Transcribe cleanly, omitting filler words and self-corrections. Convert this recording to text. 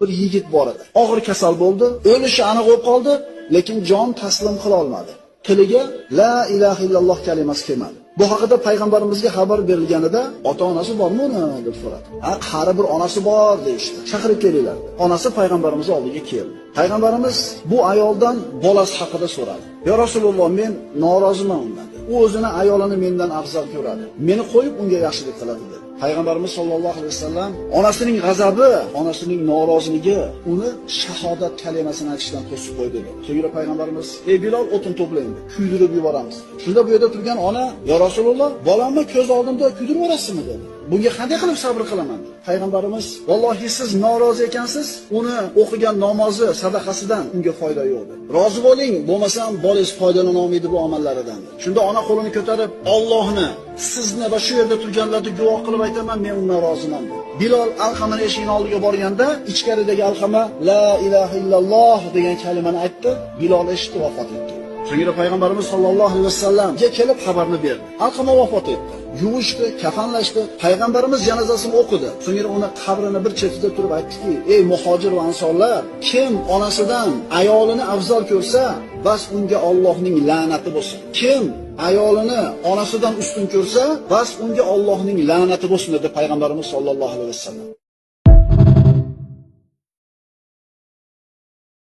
bir yigit bor edi. Og'ir kasal bo'ldi, o'lishi aniq bo'lib qoldi, lekin jon taslim qila olmadi. Tiliga la ilaha illalloh kalimasi kelmadi. Bu haqida payg'ambarimizga xabar berilganida, ota-onasi bormi uni deb so'radi. Qari bir onasi bor deyishdi. Chaqirib kelinglar. Onasi payg'ambarimiz oldiga keldi. Payg'ambarimiz bu ayoldan bolasi haqida so'radi. "Ya Rasululloh, men noroziman undan." U o'zini ayolini mendan afzal ko'radi. Meni qo'yib unga yaxshilik qiladi dedi. Payg'ambarimiz sollallohu alayhi vasallam onasining g'azabi, onasining noroziligi uni shahodat kalimasini aytishdan to'sib qo'ydi dedi. So'ngra payg'ambarimiz: "Ey Bilol, o'tin to'plang, kuydirib yuboramiz." Shunda bu yerda turgan ona: "Ya Rasululloh, bolamni ko'z oldimda kuydirib yuborasizmi?" dedi. "Bunga qanday qilib sabr qilaman?" dedi. Payg'ambarimiz: "Vallohi siz norozi ekansiz, uni o'qigan namozi, sadaqasidan unga foyda yo'q dedi. Rozi bo'ling, bo'lmasam bolangiz foydalana olmaydi bu amallaridan." Shunda ona qo'lini ko'tarib, "Allohni, sizni va shu yerda turganlarni guvoh qilib aytaman, men undan roziman." dedi. Bilol Alqamani eshigining oldiga borganda, ichkaridagi Alqama la ilaha illalloh degan kalimani aytdi. Bilol eshitdi, vafot etdi. So'ngra payg'ambarimiz sollallohu alayhi vasallamga kelib xabarni berdi. Alqama vafot etdi. Yuvishdi, kafanlashdi. Payg'ambarimiz janozasini o'qidi. So'ngra uni qabrini bir chetida turib aytdiki: "Ey muhojir va ansorlar, kim onasidan ayolini afzal ko'rsa, bas unga Allohning la'nati bo'lsin. Kim ayolini onasidan ustun ko'rsa, bas unga Allohning la'nati bo'lsin" dedi payg'ambarimiz sollallohu alayhi vasallam.